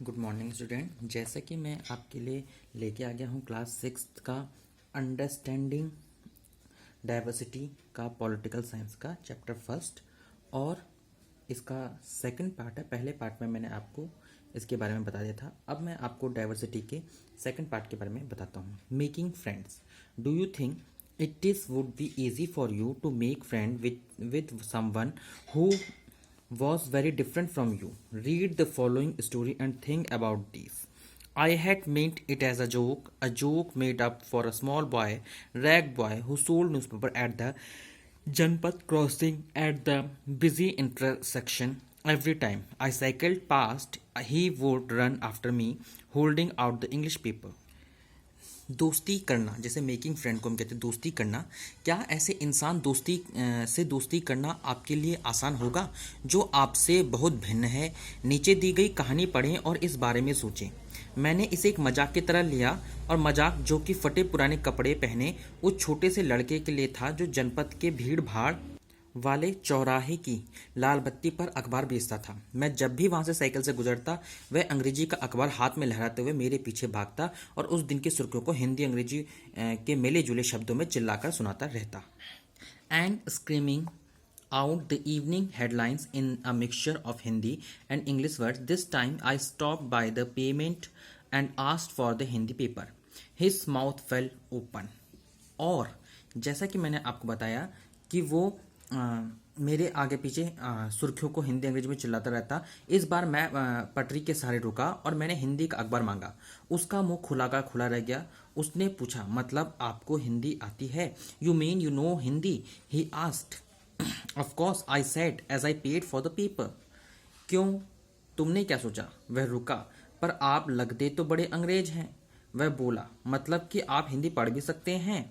Good morning student. जैसे कि मैं आपके लिए लेके आ गया हूँ क्लास 6 का अंडरस्टैंडिंग डाइवर्सिटी का पॉलिटिकल साइंस का चैप्टर फर्स्ट, और इसका सेकंड पार्ट है। पहले पार्ट में मैंने आपको इसके बारे में बता दिया था। अब मैं आपको डाइवर्सिटी के सेकंड पार्ट के बारे में बताता हूँ। Making friends. Do you think it is would be easy for you to make friend with someone who was very different from you? Read the following story and think about these. I had meant it as a joke made up for a small boy, rag boy, who sold newspaper at the Janpat crossing at the busy intersection. Every time I cycled past, he would run after me, holding out the English paper. दोस्ती करना, जैसे making friend को हम कहते हैं दोस्ती करना। क्या ऐसे इंसान से दोस्ती करना आपके लिए आसान होगा जो आपसे बहुत भिन्न है? नीचे दी गई कहानी पढ़ें और इस बारे में सोचें। मैंने इसे एक मजाक की तरह लिया, और मजाक जो कि फटे पुराने कपड़े पहने उस छोटे से लड़के के लिए था जो जनपद के भीड़ भाड़ वाले चौराहे की लाल बत्ती पर अखबार बेचता था। मैं जब भी वहां से साइकिल से गुजरता, वह अंग्रेजी का अखबार हाथ में लहराते हुए मेरे पीछे भागता और उस दिन की सुर्खियों को हिंदी अंग्रेजी के मिले जुले शब्दों में चिल्लाकर सुनाता रहता। And screaming out the evening headlines in a mixture of Hindi and English words. This time I stopped by the pavement and asked for the Hindi paper. His mouth fell open. और जैसा कि मैंने आपको बताया कि वो मेरे आगे पीछे सुर्खियों को हिंदी अंग्रेजी में चिल्लाता रहता। इस बार मैं पटरी के सहारे रुका और मैंने हिंदी का अखबार मांगा। उसका मुंह खुला का खुला रह गया। उसने पूछा, मतलब आपको हिंदी आती है? You mean you know Hindi? He asked. Of course I said as I paid for the paper. क्यों, तुमने क्या सोचा? वह रुका। पर आप लगते तो बड़े अंग्रेज हैं। वह बोला, मतलब कि आप हिंदी पढ़ भी सकते हैं?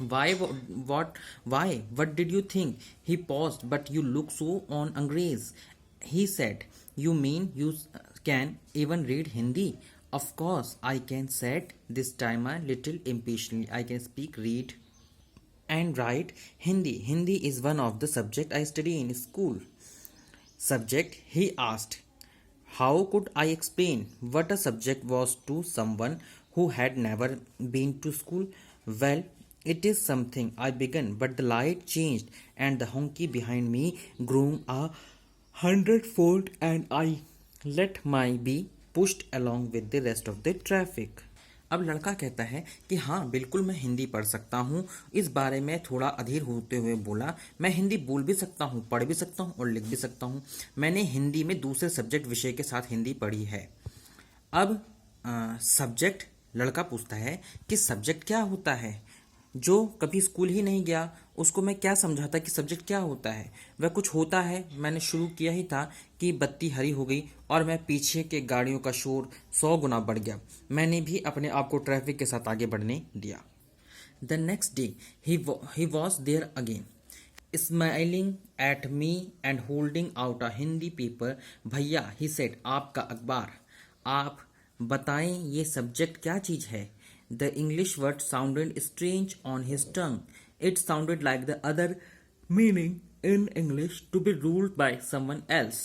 Why, what did you think? He paused. But you look so on Angrez. He said, you mean you can even read Hindi? Of course I can, said this time a little impatiently. I can speak, read and write Hindi. Hindi is one of the subject I study in school. Subject? He asked. How could I explain what a subject was to someone who had never been to school? Well, it is something, I began, but the light changed and the honky behind me grew a hundredfold, and I let my be pushed along with the rest of the traffic. अब लड़का कहता है कि हाँ बिल्कुल मैं हिंदी पढ़ सकता हूँ। इस बारे में थोड़ा अधीर होते हुए बोला, मैं हिंदी बोल भी सकता हूँ, पढ़ भी सकता हूँ और लिख भी सकता हूँ। मैंने हिंदी में दूसरे सब्जेक्ट विषय के साथ हिंदी पढ़ी है। अब सब्जेक्ट, लड़का पूछता है कि सब्जेक्ट क्या होता है? जो कभी स्कूल ही नहीं गया उसको मैं क्या समझाता कि सब्जेक्ट क्या होता है? वह कुछ होता है। मैंने शुरू किया ही था कि बत्ती हरी हो गई और मैं पीछे के गाड़ियों का शोर 100 गुना बढ़ गया। मैंने भी अपने आप को ट्रैफिक के साथ आगे बढ़ने दिया। The next day he was there again, smiling at me and holding out a Hindi paper. भैया, ही सेड, आपका अखबार। आप बताएं ये सब्जेक्ट क्या चीज है? The English word sounded strange on his tongue. It sounded like the other meaning in English to be ruled by someone else.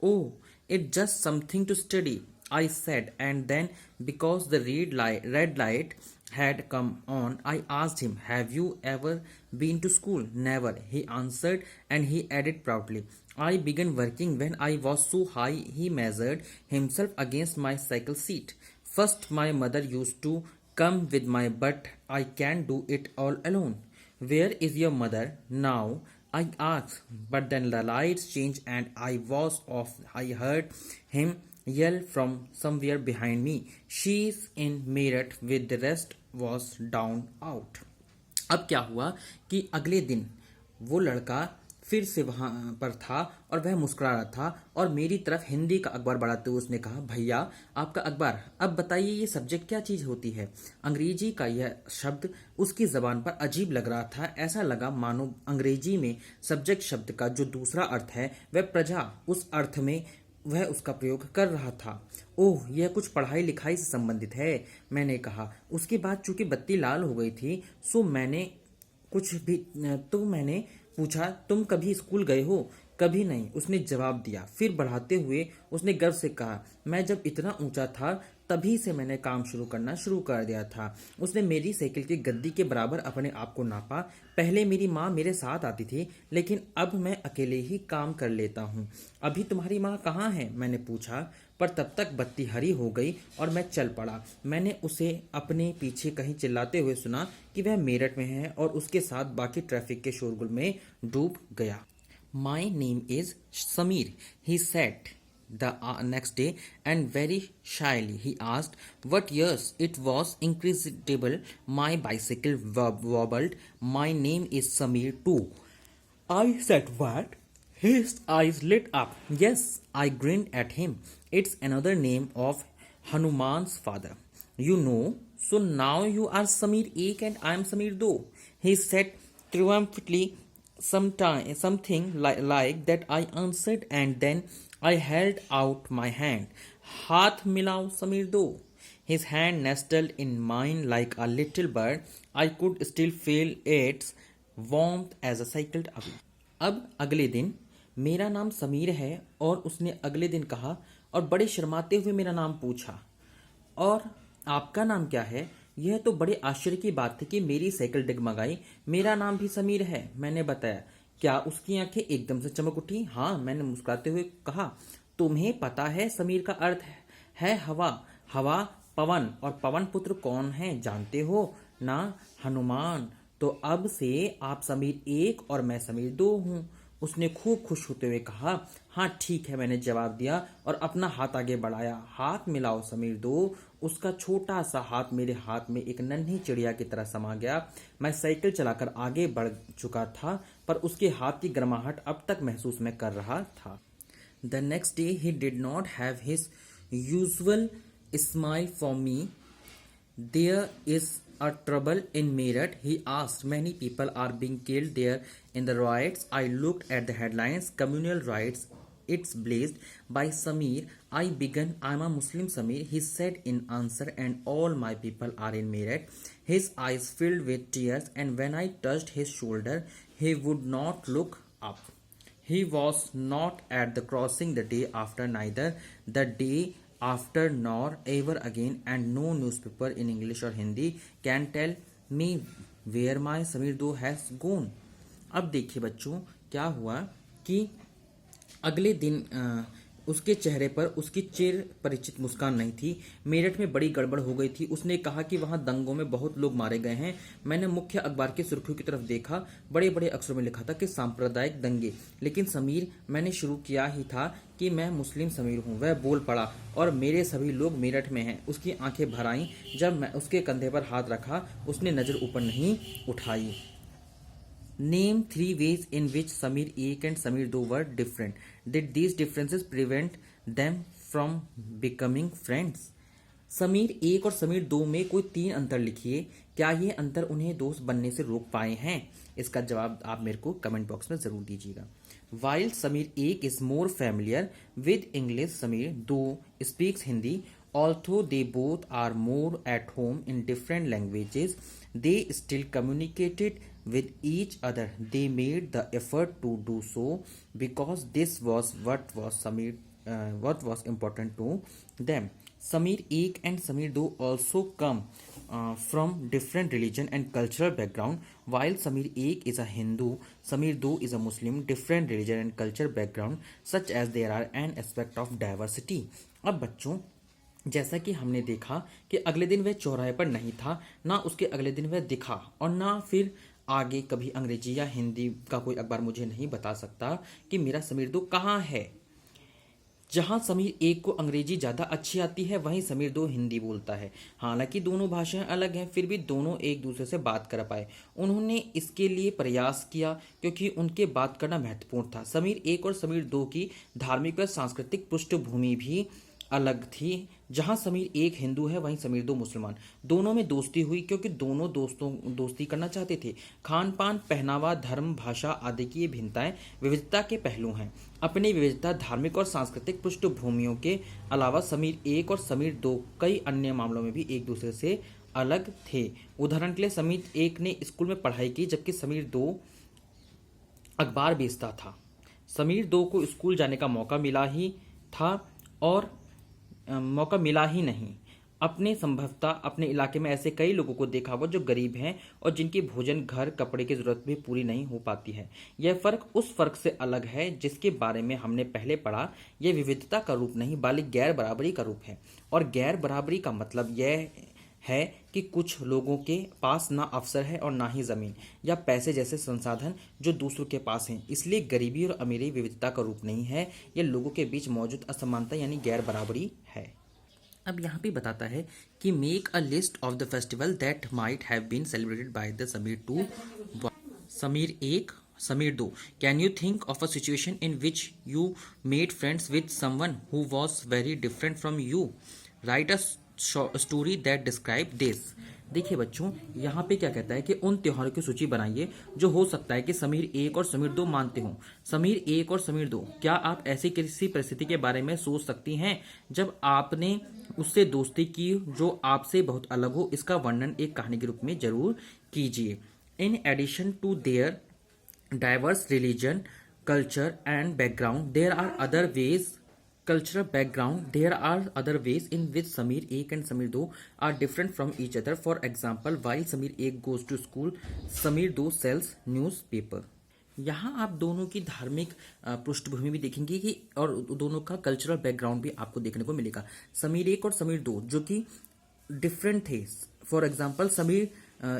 Oh, it's just something to study, I said, and then because the red light had come on, I asked him, have you ever been to school? Never, he answered, and he added proudly, I began working when I was so high. He measured himself against my cycle seat. First, my mother used to come with my, but I can't do it all alone. Where is your mother now? I asked, but then the lights changed and I was off. I heard him yell from somewhere behind me. She's in Meerut with the rest was down out. अब क्या हुआ कि अगले दिन वो लड़का फिर से वहां पर था और वह मुस्कुरा रहा था और मेरी तरफ हिंदी का अखबार बढ़ाते हुए उसने कहा, भैया आपका अखबार, अब बताइए ये सब्जेक्ट क्या चीज होती है? अंग्रेजी का यह शब्द उसकी जबान पर अजीब लग रहा था। ऐसा लगा मानो अंग्रेजी में सब्जेक्ट शब्द का जो दूसरा अर्थ है वह प्रजा, उस अर्थ में वह उसका प्रयोग कर रहा था। ओह, यह कुछ पढ़ाई लिखाई से संबंधित है, मैंने कहा। उसके बाद चूंकि बत्ती लाल हो गई थी मैंने पूछा, तुम कभी स्कूल गए हो? कभी नहीं, उसने जवाब दिया। फिर बढ़ाते हुए उसने गर्व से कहा, मैं जब इतना ऊंचा था तभी से मैंने काम शुरू करना शुरू कर दिया था। उसने मेरी साइकिल की गद्दी के बराबर अपने आप को नापा। पहले मेरी माँ मेरे साथ आती थी, लेकिन अब मैं अकेले ही काम कर लेता हूँ। अभी तुम्हारी माँ कहाँ है? मैंने पूछा, पर तब तक बत्ती हरी हो गई और मैं चल पड़ा। मैंने उसे अपने पीछे कहीं चिल्लाते हुए सुना कि वह मेरठ में है और उसके साथ बाकी ट्रैफिक के शोरगुल में डूब गया। My name is Samir, he said the next day, and very shyly he asked what years it was. Incredible, my bicycle wobbled. My name is Samir too. I said what? His eyes lit up. Yes, I grinned at him. It's another name of Hanuman's father. You know, so now you are Samir Ek and I am Samir Do. He said triumphantly something like that. I answered, and then I held out my hand. Haath milao Samir Do. His hand nestled in mine like a little bird. I could still feel its warmth as I cycled away. अब अगले दिन मेरा नाम समीर है और उसने अगले दिन कहा और बड़े शर्माते हुए मेरा नाम पूछा, और आपका नाम क्या है? यह तो बड़े आश्चर्य की बात थी कि मेरी साइकिल डगमगाई। मेरा नाम भी समीर है, मैंने बताया। क्या उसकी आंखें एकदम से चमक उठी? हाँ, मैंने मुस्कुराते हुए कहा। तुम्हें पता है समीर का अर्थ है हवा। हवा पवन, और पवन पुत्र कौन है जानते हो ना? हनुमान। तो अब से आप समीर एक और मैं समीर दो हूँ। उसने खूब खुश होते हुए कहा। हाँ ठीक है, मैंने जवाब दिया और अपना हाथ आगे बढ़ाया। हाथ मिलाओ समीर दो। उसका छोटा सा हाथ मेरे हाथ में एक नन्ही चिड़िया की तरह समा गया। मैं साइकिल चलाकर आगे बढ़ चुका था, पर उसके हाथ की गर्माहट अब तक महसूस मैं कर रहा था। The next day he did not have his usual smile for me. There is a trouble in Meerut, he asked. Many people are being killed there in the riots. I looked at the headlines. Communal riots. It's blazed by Samir. I began. I'm a Muslim, Samir, he said in answer, and all my people are in Meerut. His eyes filled with tears, and when I touched his shoulder, he would not look up. He was not at the crossing the day after, neither the day after, nor ever again, and no newspaper in English or Hindi can tell me where my Samir Do has gone. अब देखिए बच्चों, क्या हुआ कि अगले दिन उसके चेहरे पर उसकी चिर परिचित मुस्कान नहीं थी। मेरठ में बड़ी गड़बड़ हो गई थी। उसने कहा कि वहां दंगों में बहुत लोग मारे गए हैं। मैंने मुख्य अखबार की सुर्खियों की तरफ देखा। बड़े बड़े अक्षरों में लिखा था कि सांप्रदायिक दंगे। लेकिन समीर, मैंने शुरू किया ही था कि मैं मुस्लिम समीर हूँ। वह बोल पड़ा, और मेरे सभी लोग मेरठ में हैं। उसकी आंखें भर आईं जब मैं उसके कंधे पर हाथ रखा। उसने नजर ऊपर नहीं उठाई। Name 3 ways in which Samir Ek and Samir Do were different. Did these differences prevent them from becoming friends? Sameer एक और समीर दो में कोई 3 अंतर लिखिए। क्या ये अंतर उन्हें दोस्त बनने से रोक पाए हैं? इसका जवाब आप मेरे को कमेंट बॉक्स में जरूर दीजिएगा। While Samir Ek is more familiar with English, Samir Do speaks Hindi. Although they both are more at home in different languages, they still communicated with each other. They made the effort to do so because this was what was important to them. Samir Ek and Samir Do also come from different religion and cultural background. While Samir Ek is a Hindu, Samir Do is a Muslim. Different religion and cultural background, such as there are an aspect of diversity. अब बच्चों, जैसा कि हमने देखा कि अगले दिन वह चौराहे पर नहीं था, ना उसके अगले दिन वह दिखा, और ना फिर आगे कभी अंग्रेजी या हिंदी का कोई अखबार मुझे नहीं बता सकता कि मेरा समीर दो कहाँ है। जहां समीर एक को अंग्रेजी ज़्यादा अच्छी आती है, वहीं समीर दो हिंदी बोलता है। हालांकि दोनों भाषाएं अलग हैं, फिर भी दोनों एक दूसरे से बात कर पाए। उन्होंने इसके लिए प्रयास किया क्योंकि उनके बात करना महत्वपूर्ण था। समीर एक और समीर दो की धार्मिक व सांस्कृतिक पृष्ठभूमि भी अलग थी। जहां समीर एक हिंदू है, वहीं समीर दो मुसलमान। दोनों में दोस्ती हुई क्योंकि दोनों दोस्ती करना चाहते थे। खान पान, पहनावा, धर्म, भाषा आदि की ये भिन्नताएं विविधता के पहलू हैं। अपनी विविधता, धार्मिक और सांस्कृतिक पृष्ठभूमियों के अलावा समीर एक और समीर दो कई अन्य मामलों में भी एक दूसरे से अलग थे। उदाहरण के लिए समीर एक ने स्कूल में पढ़ाई की, जबकि समीर दो अखबार बेचता था। समीर 2 को स्कूल जाने का मौका मिला ही था और मौका मिला ही नहीं। अपने संभवतः अपने इलाके में ऐसे कई लोगों को देखा होगा जो गरीब हैं और जिनकी भोजन, घर, कपड़े की जरूरत भी पूरी नहीं हो पाती है। यह फर्क उस फर्क से अलग है जिसके बारे में हमने पहले पढ़ा। यह विविधता का रूप नहीं बल्कि गैर बराबरी का रूप है। और गैर बराबरी का मतलब यह है कि कुछ लोगों के पास ना अवसर है और ना ही जमीन या पैसे जैसे संसाधन जो दूसरों के पास हैं। इसलिए गरीबी और अमीरी विविधता का रूप नहीं है, यह लोगों के बीच मौजूद असमानता यानी गैर बराबरी है। अब यहाँ पे बताता है कि make a list of the festival that might have been celebrated by the Sameer 2, Sameer 1, Sameer 2। Can you think of a situation in which you made friends with someone who was very different from you. Write a story that describe this. देखिए बच्चों, यहाँ पे क्या कहता है कि उन त्योहारों की सूची बनाइए जो हो सकता है कि समीर 1 और समीर 2 मानते हों। समीर 1 और समीर 2, क्या आप ऐसी किसी परिस्थिति के बारे में सोच सकती हैं जब आपने उससे दोस्ती की जो आपसे बहुत अलग हो। इसका वर्णन एक कहानी के रूप में जरूर कीजिए। In addition to their diverse religion, culture and background, there are other ways cultural background, there are other ways in which Sameer 1 and Sameer 2 are different from each other. For example, while Sameer 1 goes to school, Sameer 2 sells newspaper. यहाँ आप दोनों की धार्मिक पृष्ठभूमि भी देखेंगे कि और दोनों का कल्चरल बैकग्राउंड भी आपको देखने को मिलेगा। समीर 1 और समीर 2 जो कि डिफरेंट थे। फॉर एग्जाम्पल, समीर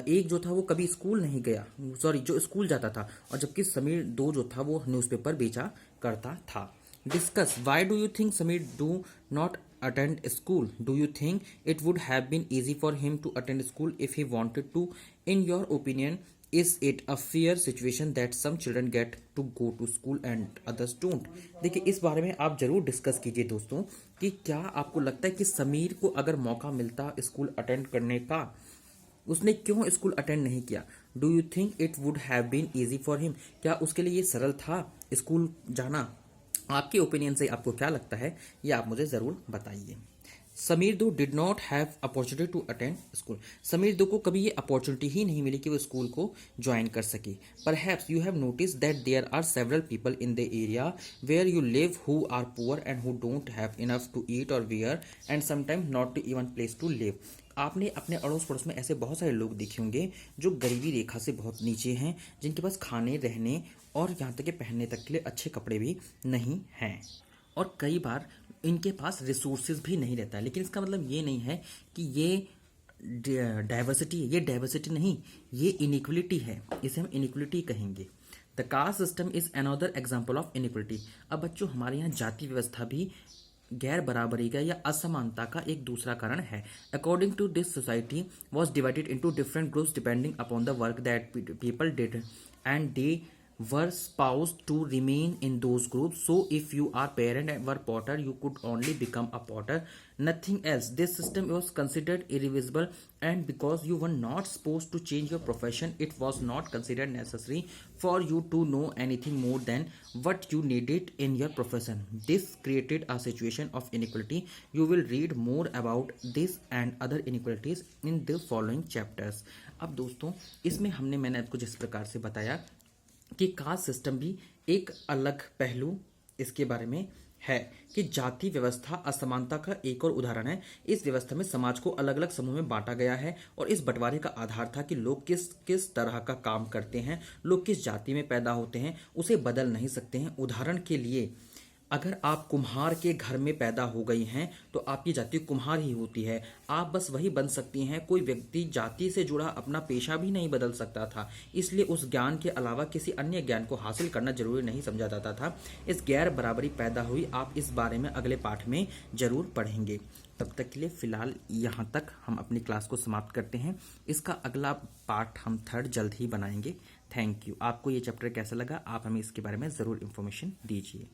1 जो था वो कभी स्कूल नहीं गया, सॉरी जो स्कूल जाता था, और जबकि समीर 2 जो था वो न्यूज़पेपर बेचा करता था। Discuss why do you think Sameer do not attend school. Do you think it would have been easy for him to attend school if he wanted to? In your opinion, is it a fair situation that some children get to go to school and others don't? देखिए, इस बारे में आप जरूर discuss कीजिए दोस्तों कि क्या आपको लगता है कि समीर को अगर मौका मिलता स्कूल अटेंड करने का, उसने क्यों स्कूल अटेंड नहीं किया। Do you think it would have been easy for him, क्या उसके लिए ये सरल था स्कूल जाना। आपके ओपिनियन से आपको क्या लगता है ये आप मुझे ज़रूर बताइए। Sameer 2 did not have opportunity to attend school. Sameer 2 को कभी ये अपॉर्चुनिटी ही नहीं मिली कि वो स्कूल को ज्वाइन कर सके। Perhaps you have notice that there are several people in the area where you live who are poor and who don't have enough to eat or where and sometimes not to even place to live. आपने अपने अड़ोस पड़ोस में ऐसे बहुत सारे लोग देखे होंगे जो गरीबी रेखा से बहुत नीचे हैं, जिनके पास खाने, रहने और यहाँ तक कि पहनने तक के लिए अच्छे कपड़े भी नहीं हैं, और कई बार इनके पास रिसोर्सेज भी नहीं रहता है। लेकिन इसका मतलब ये नहीं है कि ये डाइवर्सिटी है, ये डाइवर्सिटी नहीं, ये इनइक्वलिटी है, इसे हम इनइक्वलिटी कहेंगे। The caste system is another example of inequality. अब बच्चों, हमारे यहाँ जाति व्यवस्था भी गैर बराबरी का या असमानता का एक दूसरा कारण है। According to this society was divided into different groups depending upon the work that people did and they were supposed to remain in those groups. So if you are parent and were potter, you could only become a potter, nothing else. This system was considered irreversible, and because you were not supposed to change your profession, it was not considered necessary for you to know anything more than what you needed in your profession. This created a situation of inequality. You will read more about this and other inequalities in the following chapters. अब दोस्तों, इसमें मैंने आपको जिस प्रकार से बताया कि कास्ट सिस्टम भी एक अलग पहलू इसके बारे में है कि जाति व्यवस्था असमानता का एक और उदाहरण है। इस व्यवस्था में समाज को अलग अलग समूह में बांटा गया है और इस बंटवारे का आधार था कि लोग किस किस तरह का काम करते हैं, लोग किस जाति में पैदा होते हैं, उसे बदल नहीं सकते हैं। उदाहरण के लिए, अगर आप कुम्हार के घर में पैदा हो गई हैं तो आपकी जाति कुम्हार ही होती है, आप बस वही बन सकती हैं। कोई व्यक्ति जाति से जुड़ा अपना पेशा भी नहीं बदल सकता था, इसलिए उस ज्ञान के अलावा किसी अन्य ज्ञान को हासिल करना जरूरी नहीं समझा जाता था। इस गैर बराबरी पैदा हुई। आप इस बारे में अगले पाठ में जरूर पढ़ेंगे। तब तक के लिए फ़िलहाल यहाँ तक हम अपनी क्लास को समाप्त करते हैं। इसका अगला पार्ट हम 3rd जल्द ही बनाएंगे। Thank you. आपको ये चैप्टर कैसा लगा, आप हमें इसके बारे में ज़रूर इन्फॉर्मेशन दीजिए।